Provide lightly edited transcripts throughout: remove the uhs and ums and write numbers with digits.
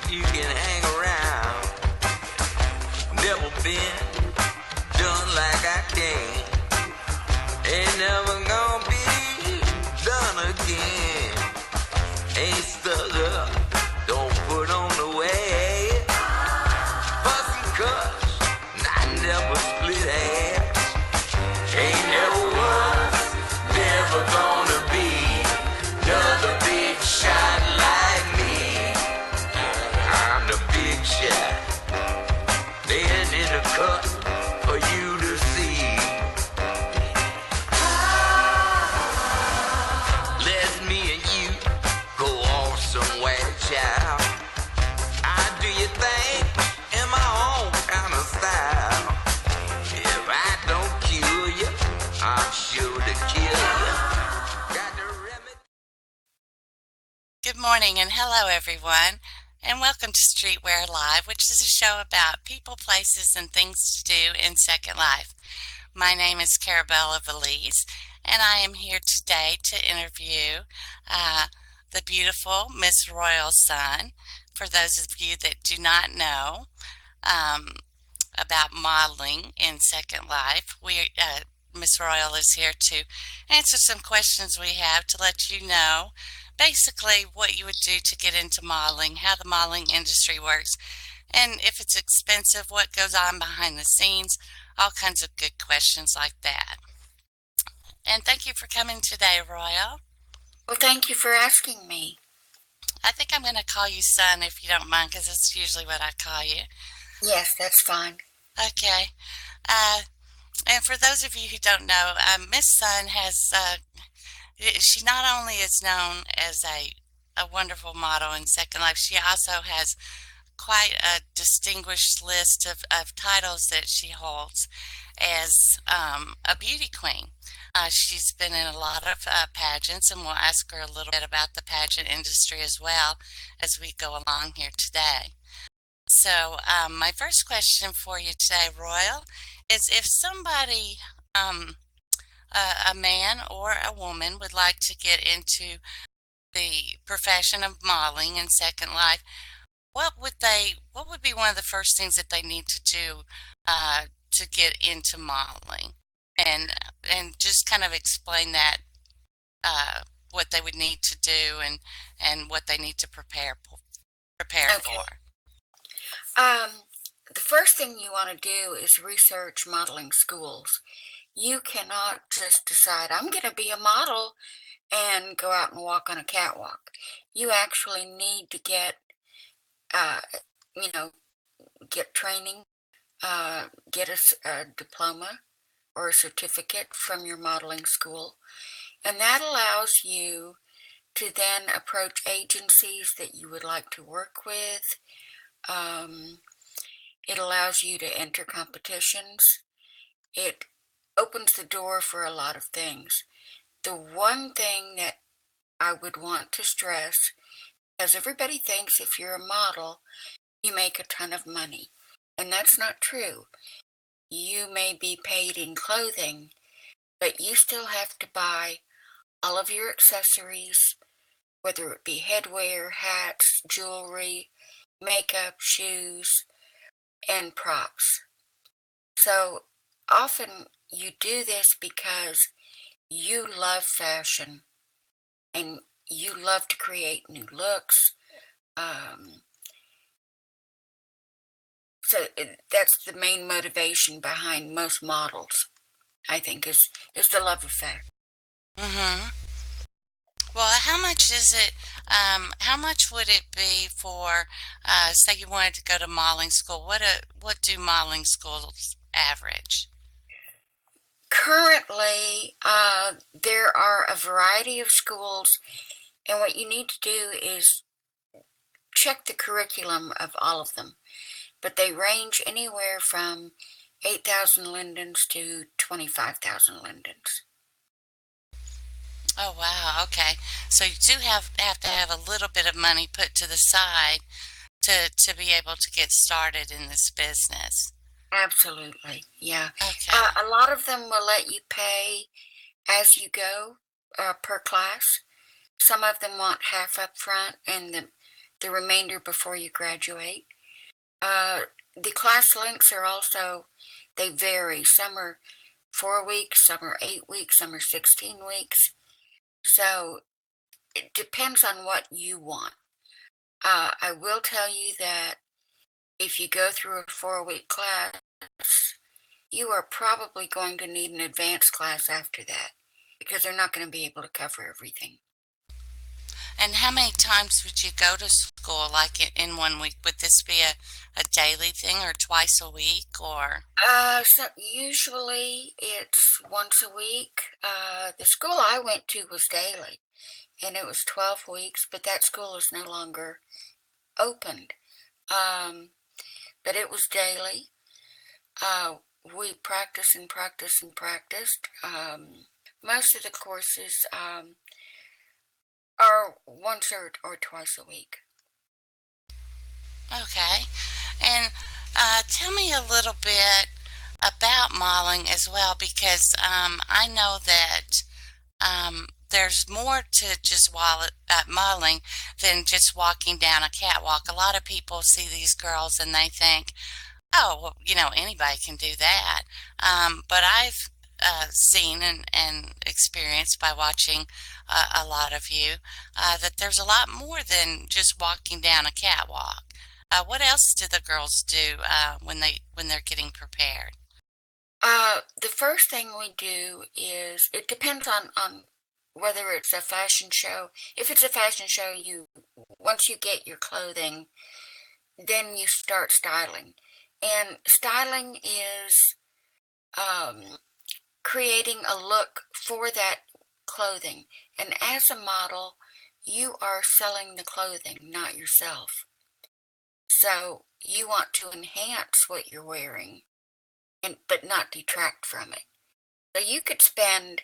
You can hang around. Never been done like I can. Ain't never gonna be done again. Ain't stuck up, don't put on the way. Bustin' cuts, I never split hands. Ain't never was, never gonna be another big shot like me. I'm the big shot, laying in the cup for you to see. Let me and you go off somewhere, child. I do your thing in my own kind of style. If I don't kill you, I'm sure to kill you. Got the remedy. Good morning and hello everyone, and welcome to Streetwear Live, which is a show about people, places, and things to do in Second Life. My name is Carabella Valise, and I am here today to interview the beautiful Miss RoyaleSun. For those of you that do not know about modeling in Second Life, Miss Royal is here to answer some questions we have to let you know basically what you would do to get into modeling, how the modeling industry works, and if it's expensive, what goes on behind the scenes, all kinds of good questions like that. And thank you for coming today, Royal. Well, thank you for asking me. I think I'm going to call you Sun if you don't mind, because that's usually what I call you. Yes, that's fine. Okay. And for those of you who don't know, Miss Sun has, she not only is known as a wonderful model in Second Life, she also has quite a distinguished list of titles that she holds as a beauty queen. She's been in a lot of pageants, and we'll ask her a little bit about the pageant industry as well as we go along here today. So my first question for you today, Royal, is if somebody, a man or a woman, would like to get into the profession of modeling in Second Life, what would be one of the first things that they need to do to get into modeling, and just kind of explain that, what they would need to do and what they need to prepare Okay. for. The first thing you want to do is research modeling schools. You cannot just decide, I'm going to be a model and go out and walk on a catwalk. You actually need to get, get training, get a diploma or a certificate from your modeling school. And that allows you to then approach agencies that you would like to work with. It allows you to enter competitions. It opens the door for a lot of things. The one thing that I would want to stress, because everybody thinks if you're a model, you make a ton of money. And that's not true. You may be paid in clothing, but you still have to buy all of your accessories, whether it be headwear, hats, jewelry, makeup, shoes, and props. So often you do this because you love fashion and you love to create new looks. So that's the main motivation behind most models, I think, is the love of fashion. Mm-hmm. Well, how much is it? How much would it be for, say, you wanted to go to modeling school? What do modeling schools average? Currently, there are a variety of schools, and what you need to do is check the curriculum of all of them. But they range anywhere from 8,000 lindens to 25,000 lindens. Oh, wow. Okay. So you do have to have a little bit of money put to the side to be able to get started in this business. Absolutely, yeah. Okay. A lot of them will let you pay as you go per class. Some of them want half up front, and the remainder before you graduate. The class lengths are also, they vary. Some are 4 weeks, some are 8 weeks, some are 16 weeks. So it depends on what you want. I will tell you that if you go through a 4-week class, you are probably going to need an advanced class after that because they're not going to be able to cover everything. And how many times would you go to school, like in 1 week? Would this be a daily thing or twice a week or? So usually it's once a week. The school I went to was daily, and it was 12 weeks, but that school is no longer opened. But it was daily. We practiced and practiced and practiced. Most of the courses are once or twice a week. Okay. And tell me a little bit about modeling as well, because I know that there's more to just modeling than just walking down a catwalk. A lot of people see these girls and they think, oh, well, anybody can do that. But I've seen and experienced by watching a lot of you that there's a lot more than just walking down a catwalk. What else do the girls do when they're getting prepared? The first thing we do is, it depends on whether it's a fashion show. If it's a fashion show, once you get your clothing, then you start styling. And styling is creating a look for that clothing. And as a model, you are selling the clothing, not yourself. So you want to enhance what you're wearing, but not detract from it. So you could spend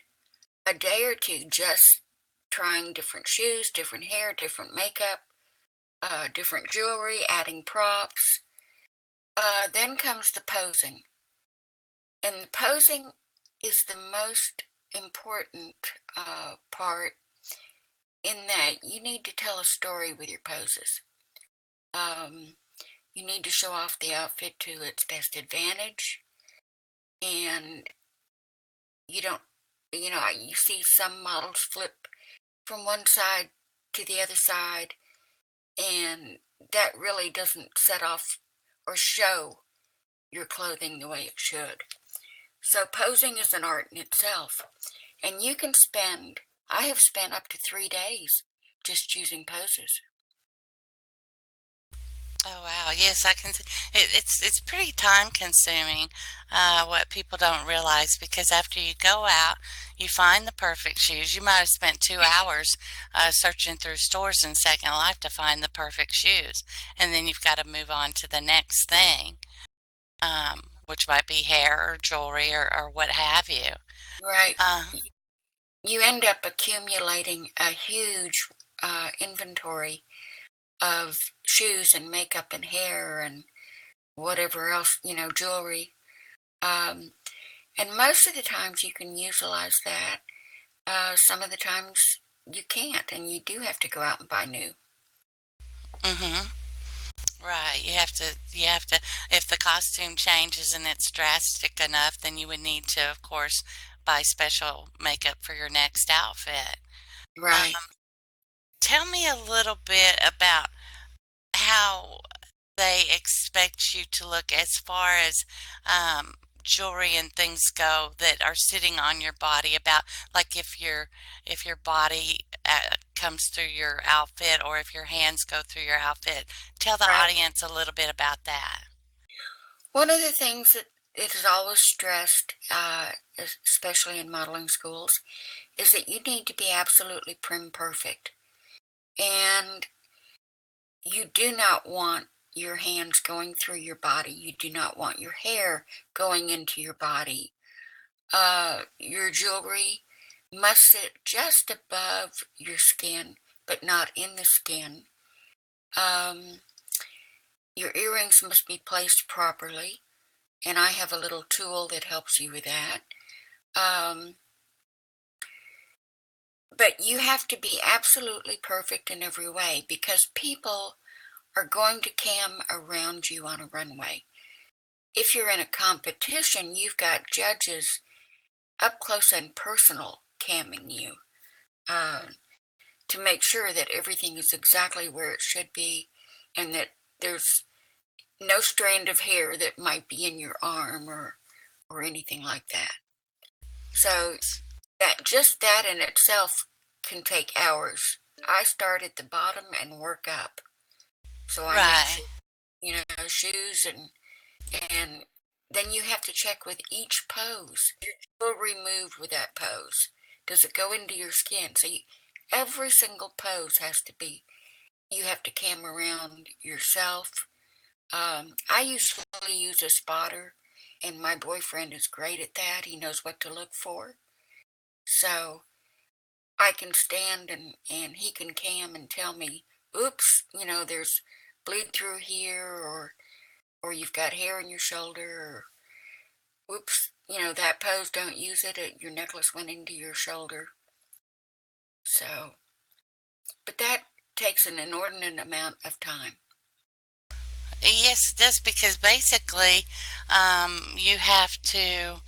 a day or two just trying different shoes, different hair, different makeup, different jewelry, adding props. Then comes the posing. And the posing is the most important part, in that you need to tell a story with your poses. You need to show off the outfit to its best advantage. And you don't, you see some models flip from one side to the other side, and that really doesn't set off or show your clothing the way it should. So posing is an art in itself, and I have spent up to 3 days just using poses. Oh wow, yes, I can. It's pretty time consuming. What people don't realize, because after you go out, you find the perfect shoes. You might have spent 2 hours searching through stores in Second Life to find the perfect shoes, and then you've got to move on to the next thing, which might be hair or jewelry or what have you. Right. Uh, You end up accumulating a huge inventory of shoes and makeup and hair and whatever else, jewelry. Um, and most of the times you can utilize that. Some of the times you can't, and you do have to go out and buy new. mm-hmm. Right. You have to, if the costume changes and it's drastic enough, then you would need to, of course, buy special makeup for your next outfit. Right. Tell me a little bit about how they expect you to look as far as jewelry and things go that are sitting on your body. About like if your body comes through your outfit, or if your hands go through your outfit. Tell the Right. audience a little bit about that. One of the things that it is always stressed, especially in modeling schools, is that you need to be absolutely prim perfect. And you do not want your hands going through your body. You do not want your hair going into your body. Your jewelry must sit just above your skin, but not in the skin. Your earrings must be placed properly, and I have a little tool that helps you with that. But you have to be absolutely perfect in every way, because people are going to cam around you on a runway. If you're in a competition, you've got judges up close and personal camming you to make sure that everything is exactly where it should be and that there's no strand of hair that might be in your arm or anything like that. So just that in itself can take hours. I start at the bottom and work up. So I make Right. sure, shoes and then you have to check with each pose. Is your jewelry removed with that pose? Does it go into your skin? So every single pose has to be, you have to cam around yourself. I usually use a spotter, and my boyfriend is great at that. He knows what to look for. So I can stand and he can cam and tell me, oops, there's bleed through here, or you've got hair in your shoulder, or oops, that pose, don't use it, your necklace went into your shoulder. So, but that takes an inordinate amount of time. Yes, it does, because basically, you have to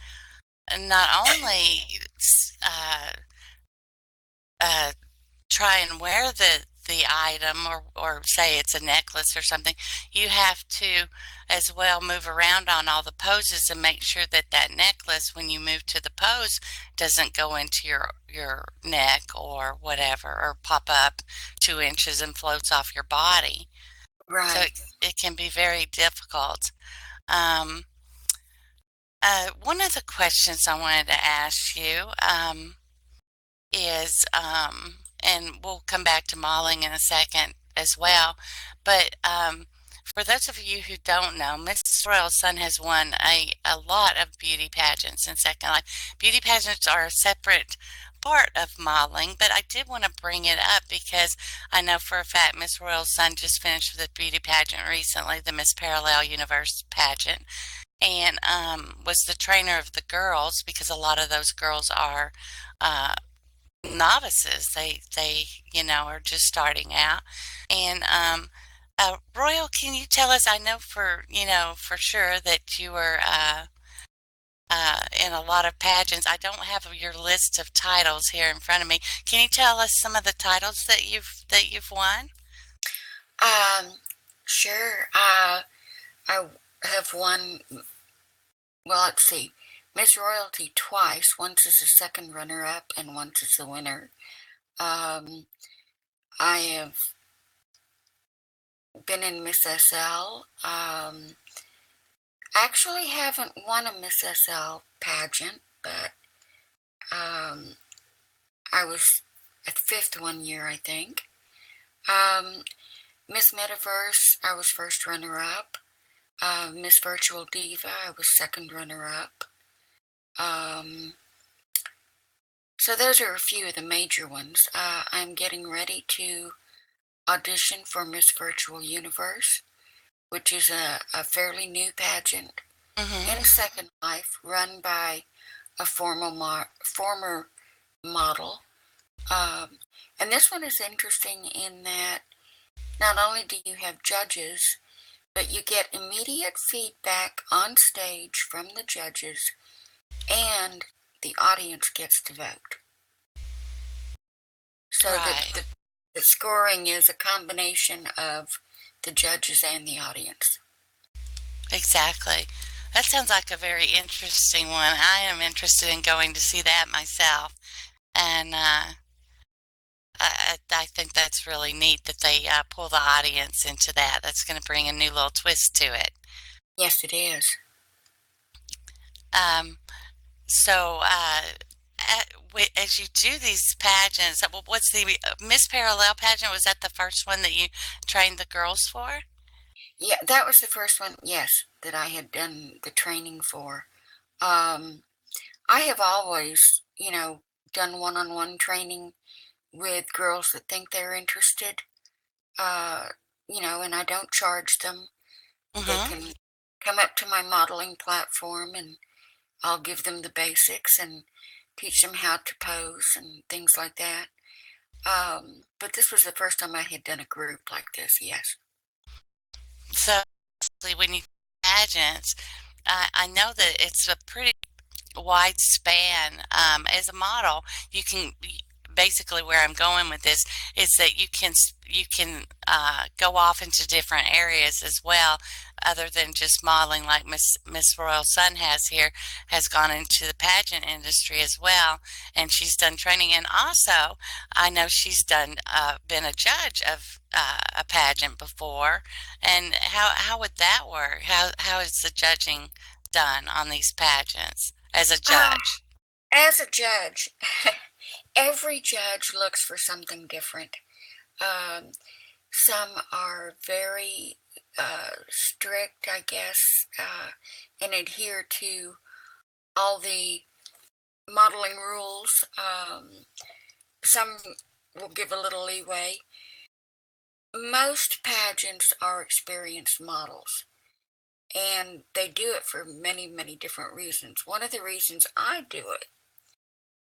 not only uh, uh, try and wear the item, or say it's a necklace or something, you have to as well move around on all the poses and make sure that that necklace, when you move to the pose, doesn't go into your neck or whatever, or pop up 2 inches and floats off your body. So Right. it can be very difficult. Um, One of the questions I wanted to ask you is, and we'll come back to modeling in a second as well, but for those of you who don't know, Miss RoyaleSun has won a lot of beauty pageants in Second Life. Beauty pageants are a separate part of modeling, but I did want to bring it up because I know for a fact Miss RoyaleSun just finished with a beauty pageant recently, the Miss Parallel Universe pageant, and was the trainer of the girls, because a lot of those girls are novices. They are just starting out. And Royal, can you tell us? I know for sure that you were in a lot of pageants. I don't have your list of titles here in front of me. Can you tell us some of the titles that you've won? Sure. I have won, well, let's see, Miss Royalty twice, once as a second runner-up and once as the winner. I have been in Miss SL. Actually haven't won a Miss SL pageant, but I was at fifth one year, I think. Miss Metaverse, I was first runner-up. Miss Virtual Diva, I was second runner-up. So those are a few of the major ones. I'm getting ready to audition for Miss Virtual Universe, which is a fairly new pageant in Second Life, run by a former model. And this one is interesting in that not only do you have judges, but you get immediate feedback on stage from the judges, and the audience gets to vote. So Right. the scoring is a combination of the judges and the audience. Exactly. That sounds like a very interesting one. I am interested in going to see that myself. And I think that's really neat that they pull the audience into that. That's going to bring a new little twist to it. Yes, it is. Um, so, as you do these pageants, what's the Miss Parallel pageant? Was that the first one that you trained the girls for? Yeah, that was the first one, yes, that I had done the training for. I have always, done one-on-one training with girls that think they're interested, and I don't charge them. They Mm-hmm. can come up to my modeling platform and I'll give them the basics and teach them how to pose and things like that. But this was the first time I had done a group like this, yes. So when you pageants, I know that it's a pretty wide span. As a model, you can basically where I'm going with this is that you can go off into different areas as well, other than just modeling, like Miss RoyaleSun has gone into the pageant industry as well, and she's done training. And also, I know she's been a judge of a pageant before. And how would that work? How is the judging done on these pageants as a Uh, judge? as a judge, every judge looks for something different. Um, some are very strict, I guess, and adhere to all the modeling rules. Some will give a little leeway. Most pageants are experienced models, and they do it for many, many different reasons. One of the reasons I do it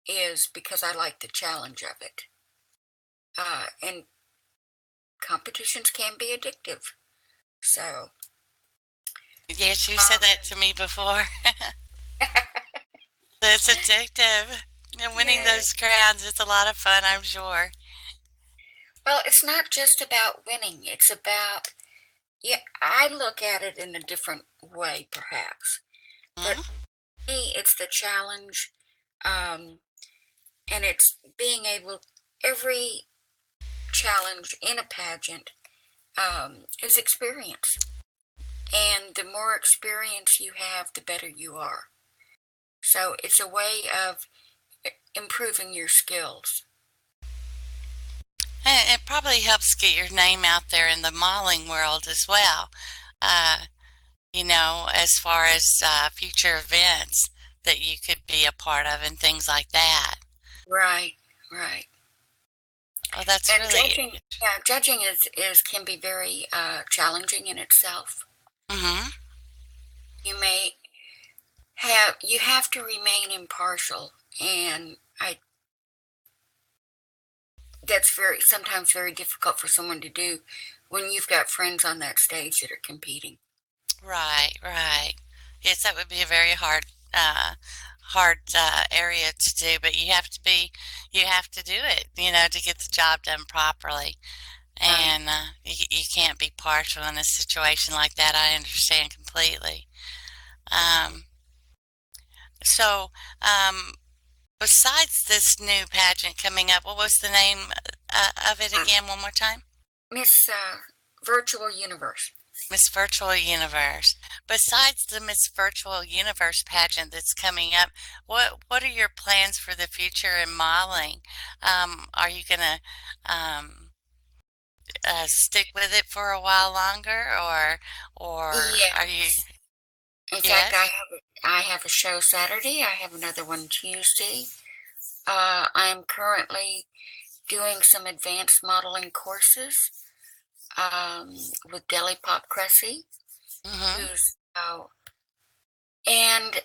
is because I like the challenge of it. And competitions can be addictive. So, Yes, you said um, that to me before. It's addictive. And winning yeah. those crowns is a lot of fun, I'm sure. Well, it's not just about winning. It's about, yeah, I look at it in a different way, perhaps. But Mhm. me, it's the challenge, um, and it's being able, every challenge in a pageant is experience. And the more experience you have, the better you are. So it's a way of improving your skills. And it probably helps get your name out there in the modeling world as well. Uh, as far as future events that you could be a part of and things like that. Right, right. Oh, that's And really. judging is can be very challenging in itself. Mm-hmm. You have to remain impartial, and I that's sometimes very difficult for someone to do when you've got friends on that stage that are competing. Right, right. Yes, that would be a very hard area to do, but you have to do it, to get the job done properly. Right. And you can't be partial in a situation like that. I understand completely. Um, so, besides this new pageant coming up, what was the name of it Uh, again, one more time? Miss Virtual Universe. Miss Virtual Universe. Besides the Miss Virtual Universe pageant that's coming up, what are your plans for the future in modeling? Are you gonna um, stick with it for a while longer, or are you? Yes. In fact, Yes. I have a show Saturday. I have another one Tuesday. I am currently doing some advanced modeling courses with Deli Pop Cressy, Mm-hmm. who's and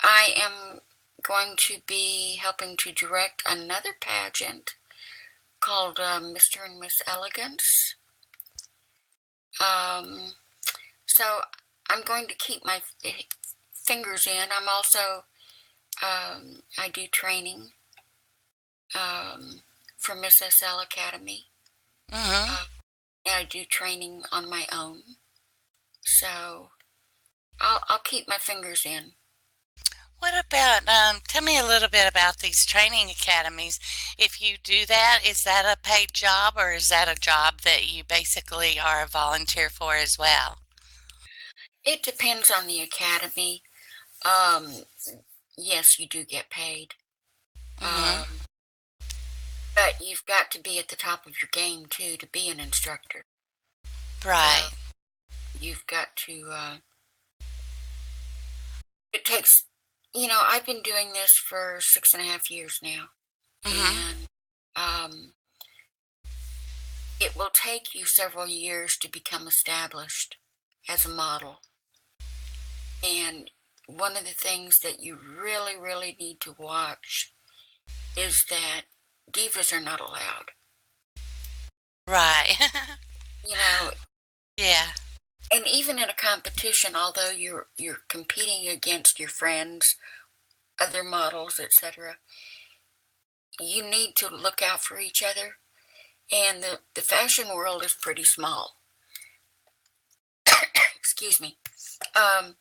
I am going to be helping to direct another pageant called Mr. and Miss Elegance. Um, so I'm going to keep my fingers in. I'm also I do training for Miss SL Academy. Mm-hmm. Uh, and I do training on my own. So I'll keep my fingers in. What about, tell me a little bit about these training academies. If you do that, is that a paid job or is that a job that you basically are a volunteer for as well? It depends on the academy. Um, yes, you do get paid. Mm-hmm. Um, but you've got to be at the top of your game too to be an instructor. So Right. you've got to, it takes, I've been doing this for 6.5 years now. Mm-hmm. And it will take you several years to become established as a model. And one of the things that you really, really need to watch is that divas are not allowed. Right. You know, Yeah. and even in a competition, although you're competing against your friends, other models, etc., you need to look out for each other. And the fashion world is pretty small. Excuse me. Um,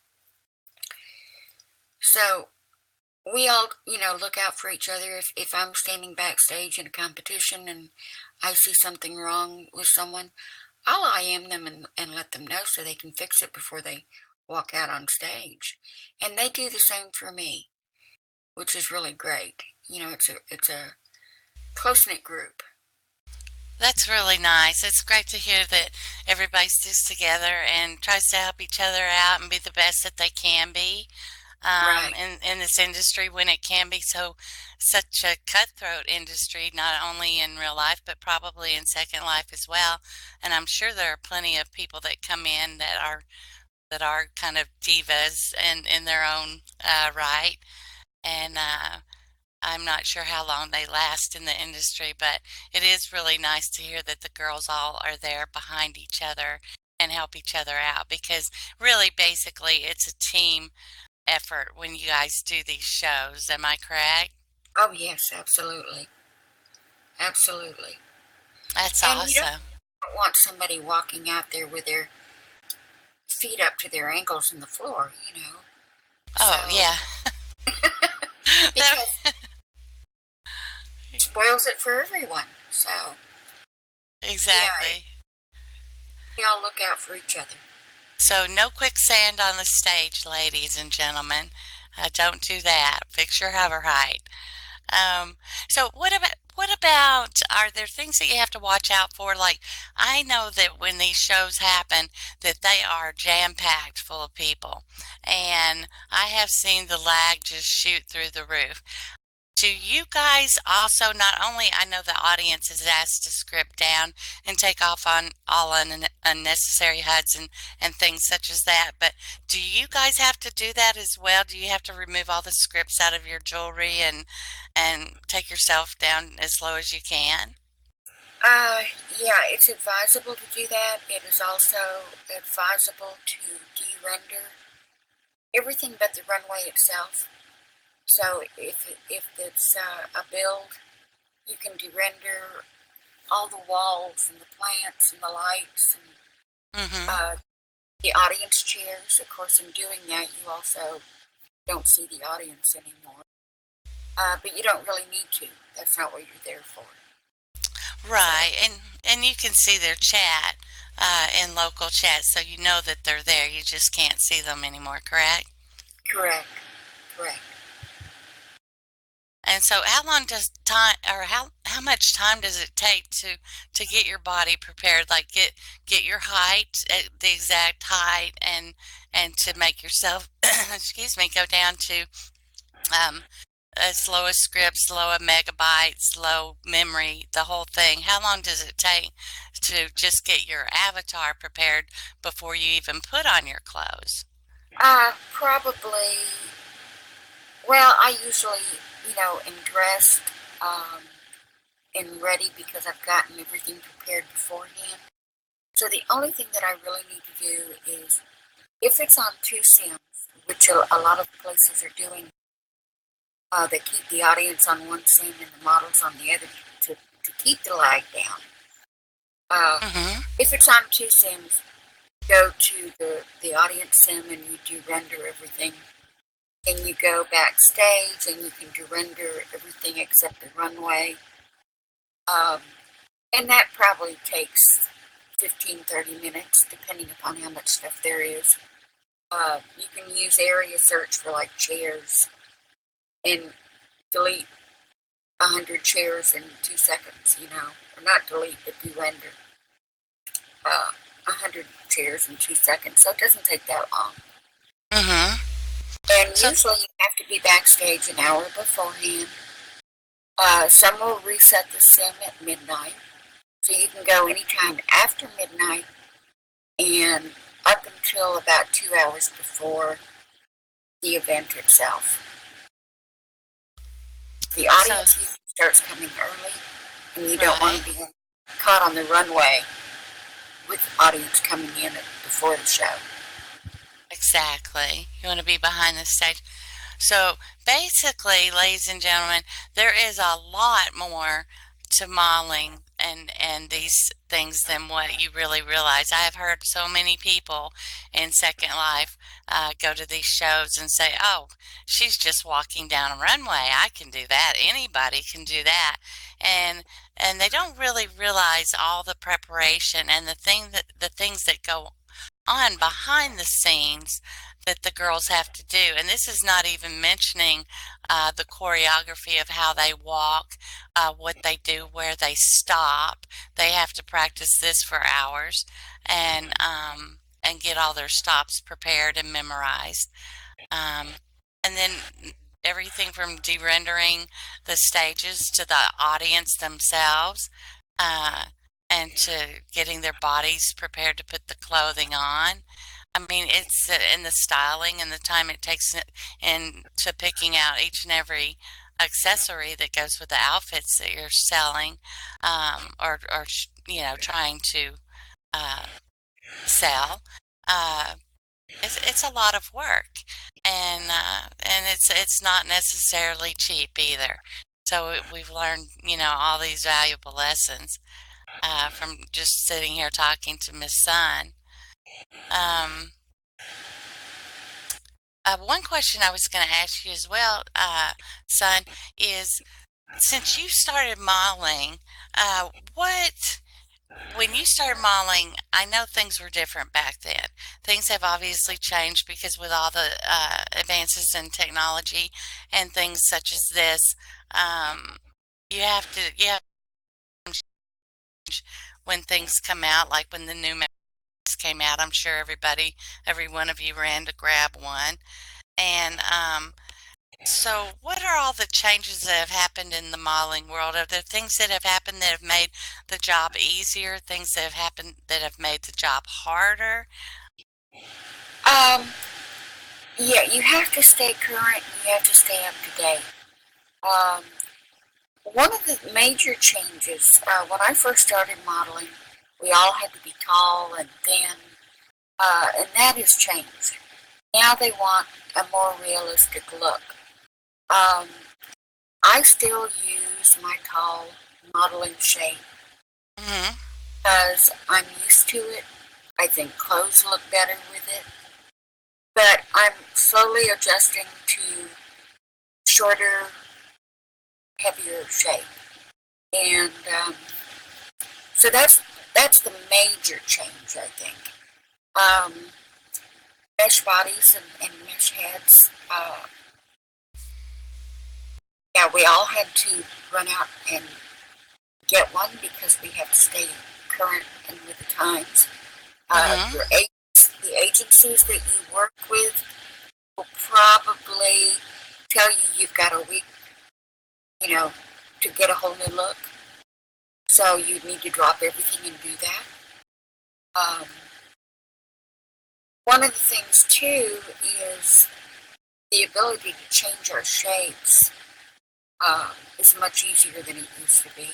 so we all, look out for each other. If I'm standing backstage in a competition and I see something wrong with someone, I'll IM them and let them know so they can fix it before they walk out on stage. And they do the same for me, which is really great. It's a close-knit group. That's really nice. It's great to hear that everybody sticks together and tries to help each other out and be the best that they can be Right. in this industry when it can be such a cutthroat industry, not only in real life but probably in Second Life as well. And I'm sure there are plenty of people that come in that are kind of divas and in their own right. And I'm not sure how long they last in the industry, but it is really nice to hear that the girls all are there behind each other and help each other out because really basically it's a team effort when you guys do these shows. Am I correct? Oh, yes, absolutely. Absolutely. That's And you don't awesome. want somebody walking out there with their feet up to their ankles in the floor, Oh, So, yeah. because it spoils it for everyone. So, yeah, Exactly. we all look out for each other. So no quicksand on the stage, ladies and gentlemen. Don't do that. Fix your hover height. Um, so what about are there things that you have to watch out for? Like I know that when these shows happen that they are jam-packed full of people. And I have seen the lag just shoot through the roof. Do you guys also not only I know the audience is asked to script down and take off on all unnecessary HUDs and things such as that, but do you guys have to do that as well? Do you have to remove all the scripts out of your jewelry and take yourself down as low as you can? Uh, yeah, it's advisable to do that. It is also advisable to de-render everything but the runway itself. So if it's a build, you can de-render all the walls and the plants and the lights and Mm-hmm. uh, the audience chairs. Of course, in doing that, you also don't see the audience anymore. But you don't really need to. That's not what you're there for. So, Right, and you can see their chat in local chat, so you know that they're there. You just can't see them anymore, correct? correct, correct. And so how long does time or how much time does it take to get your body prepared? Like get your height, the exact height and to make yourself excuse me, go down to um slow as scripts, slow a megabytes, low memory, the whole thing. How long does it take to just get your avatar prepared before you even put on your clothes? Probably. Well, I usually, am dressed and ready because I've gotten everything prepared beforehand. So the only thing that I really need to do is, if it's on two sims, which a lot of places are doing, they keep the audience on one sim and the models on the other to keep the lag down. Mm-hmm. If it's on two sims, go to the audience sim and you do render everything. Then you go backstage and you can do render everything except the runway. Um, and that probably takes 15-30 minutes, depending upon how much stuff there is. You can use area search for like chairs and delete 100 chairs in 2 seconds, or not delete, but do render 100 chairs in 2 seconds. So it doesn't take that long. Mm-hmm. And So usually you have to be backstage an hour beforehand. Some will reset the sim at midnight, so you can go anytime after midnight and up until about 2 hours before the event itself. The so audience usually starts coming early, and you don't want right. to be caught on the runway with the audience coming in before the show. Exactly. You want to be behind the stage. So basically, ladies and gentlemen, there is a lot more to modeling and these things than what you really realize. I have heard so many people in Second Life go to these shows and say, "Oh, she's just walking down a runway. I can do that. Anybody can do that." And and they don't really realize all the preparation and the things that go on behind the scenes that the girls have to do. And this is not even mentioning the choreography of how they walk, what they do, where they stop. They have to practice this for hours and get all their stops prepared and memorized. Um, and then everything from de-rendering the stages to the audience themselves. Uh, and to getting their bodies prepared to put the clothing on. I mean, it's in the styling and the time it takes in to picking out each and every accessory that goes with the outfits that you're selling, or you know, trying to uh, sell. Uh, it's a lot of work, and it's not necessarily cheap either. So we've learned, you know, all these valuable lessons from just sitting here talking to Miss Sun. Um, one question I was going to ask you as well, Sun, is since you started modeling, what, when you started modeling, I know things were different back then. Things have obviously changed because with all the advances in technology and things such as this, you have to change when things come out, like when the new masks came out. I'm sure every one of you ran to grab one. And so what are all the changes that have happened in the modeling world? Are there things that have happened that have made the job easier, things that have happened that have made the job harder? Yeah, you have to stay current. You have to stay up to date. One of the major changes, when I first started modeling, we all had to be tall and thin, and that has changed. Now they want a more realistic look. I still use my tall modeling shape Mm-hmm. because I'm used to it. I think clothes look better with it. But I'm slowly adjusting to shorter, heavier shape. And so that's the major change, I think. Mesh bodies and mesh heads. Yeah, we all had to run out and get one because we have to stay current and with the times. Mm-hmm. The agencies that you work with will probably tell you you've got a week, you know, to get a whole new look. So you need to drop everything and do that. One of the things too is the ability to change our shapes is much easier than it used to be.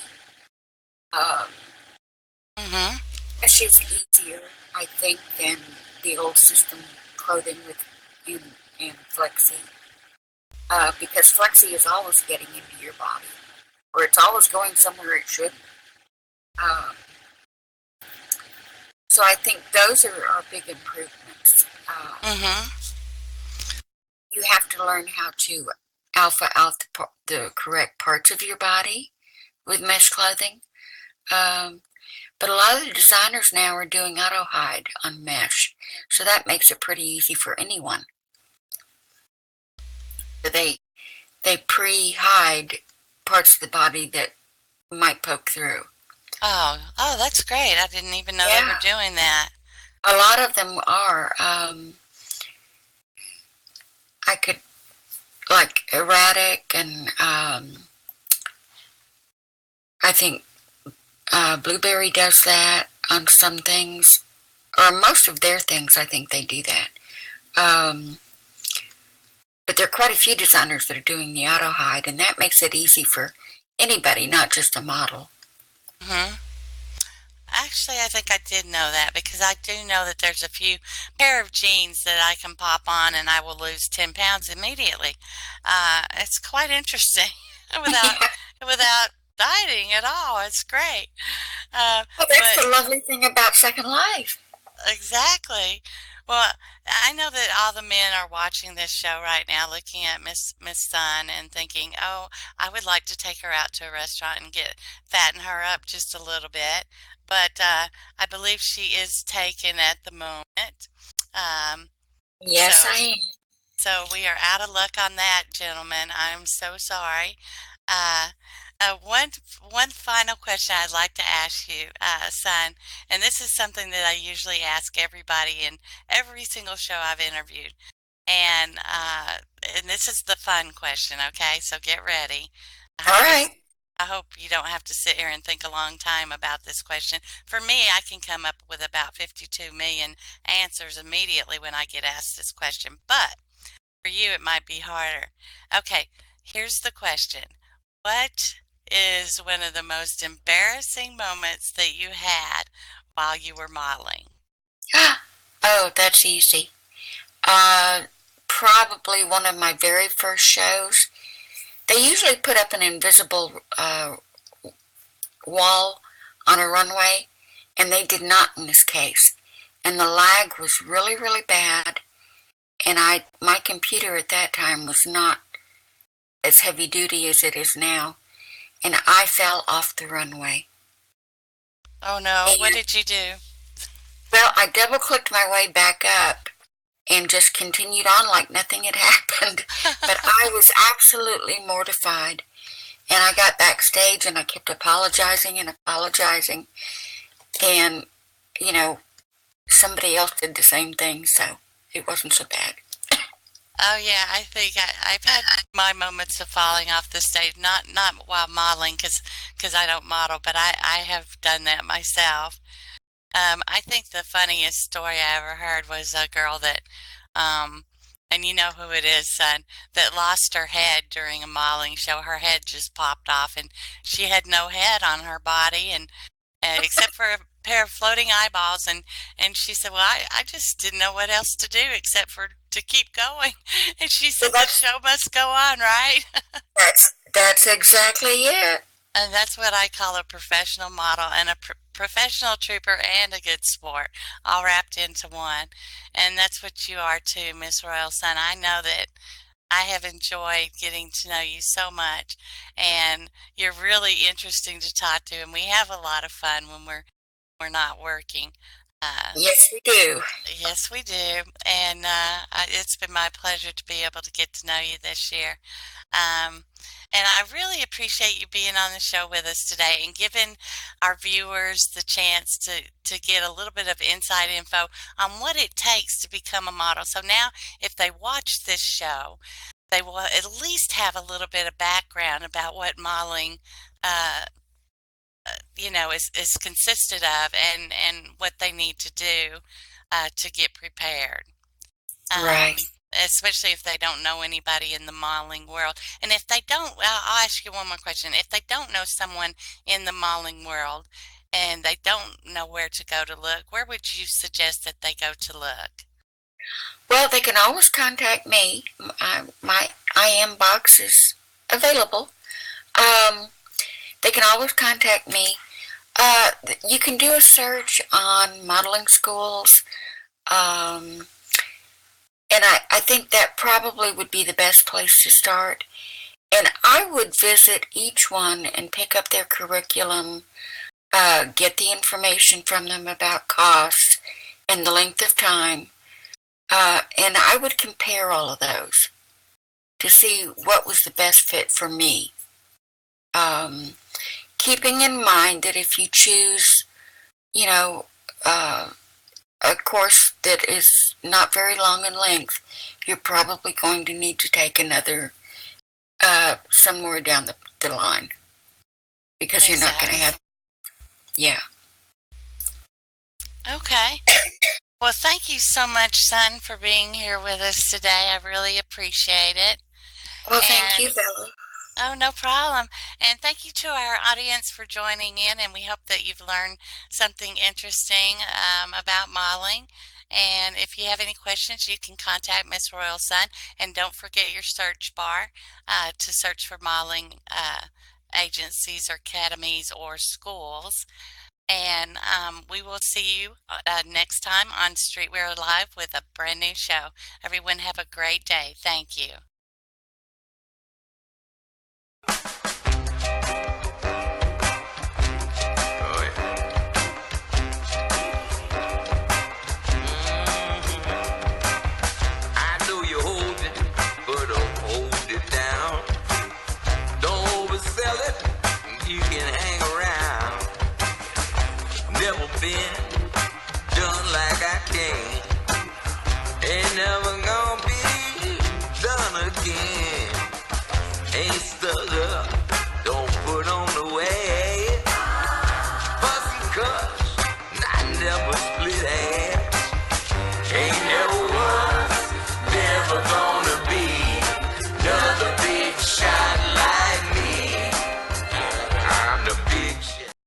Mm-hmm. It's just easier, I think, than the old system clothing with and flexi. Because flexi is always getting into your body, or it's always going somewhere it shouldn't. So I think those are big improvements. Mm-hmm. You have to learn how to alpha out the correct parts of your body with mesh clothing. But a lot of the designers now are doing auto hide on mesh, so that makes it pretty easy for anyone. They pre-hide parts of the body that might poke through. Oh, that's great. I didn't even know they were doing that. A lot of them are. I could, like Erratic, and I think Blueberry does that on some things, or most of their things. I think they do that. But there are quite a few designers that are doing the auto hide, and that makes it easy for anybody, not just a model. Mm-hmm. Actually, I think I did know that because I do know that there's a few pair of jeans that I can pop on and I will lose 10 pounds immediately. It's quite interesting without without dieting at all. It's great. Uh, Well, that's but the lovely thing about Second Life. exactly. Well, I know that all the men are watching this show right now, looking at Miss Sun and thinking, "Oh, I would like to take her out to a restaurant and get fatten her up just a little bit." But I believe she is taken at the moment. Um, Yes, so I am. so we are out of luck on that, gentlemen. I'm so sorry. Uh, one one final question I'd like to ask you, son, and this is something that I usually ask everybody in every single show I've interviewed, and this is the fun question. Okay, so get ready. I All hope right. it's. I hope you don't have to sit here and think a long time about this question. For me, I can come up with about 52 million answers immediately when I get asked this question, but for you, it might be harder. Okay, here's the question. What is one of the most embarrassing moments that you had while you were modeling? Oh, that's easy. Uh, Probably one of my very first shows. They usually put up an invisible wall on a runway, and they did not in this case. And the lag was really, really bad. And my computer at that time was not as heavy duty as it is now, and I fell off the runway. Oh no, what And did you do? well, I double clicked my way back up and just continued on like nothing had happened. But I was absolutely mortified. And I got backstage and I kept apologizing and apologizing. And, you know, somebody else did the same thing, so it wasn't so bad. Oh yeah, I think I've had my moments of falling off the stage, not while modeling, because I don't model, but I have done that myself. I think the funniest story I ever heard was a girl that, um, and you know who it is, son, that lost her head during a modeling show. Her head just popped off, and she had no head on her body, and except for a pair of floating eyeballs, and she said, "Well, I just didn't know what else to do except for to keep going." And she So said, "The show must go on, right?" that's exactly it. And that's what I call a professional model and a professional trooper and a good sport, all wrapped into one. And that's what you are too, Miss RoyaleSun. I know that I have enjoyed getting to know you so much, and you're really interesting to talk to, and we have a lot of fun when we're not working. Uh, Yes, we do. yes, we do, and it's been my pleasure to be able to get to know you this year. Um, and I really appreciate you being on the show with us today and giving our viewers the chance to get a little bit of inside info on what it takes to become a model. So now, if they watch this show, they will at least have a little bit of background about what modeling, uh, is consisted of and what they need to do to get prepared. Right. Especially if they don't know anybody in the modeling world. And if they don't, I'll ask you one more question. If they don't know someone in the modeling world and they don't know where to go to look, where would you suggest that they go to look? Well, they can always contact me. My IM box is available. Um, they can always contact me. You can do a search on modeling schools, um, and I think that probably would be the best place to start. And I would visit each one and pick up their curriculum, get the information from them about costs and the length of time, and I would compare all of those to see what was the best fit for me. Um, Keeping in mind that if you choose, you know, uh, a course that is not very long in length, you're probably going to need to take another somewhere down the line because you're not going to Exactly. have, yeah. Okay. Well, thank you so much, son, for being here with us today. I really appreciate it. Well, thank you, And Bella. Oh, no problem. And thank you to our audience for joining in, and we hope that you've learned something interesting about modeling. And if you have any questions, you can contact Miss Royal Sun, and don't forget your search bar to search for modeling agencies or academies or schools. And we will see you next time on Streetwear Live with a brand new show. Everyone have a great day. Thank you. Oh, yeah. I know you hold it, but don't hold it down. Don't oversell it, you can hang around. Never been done like I can. Ain't never gonna be done again. Ain't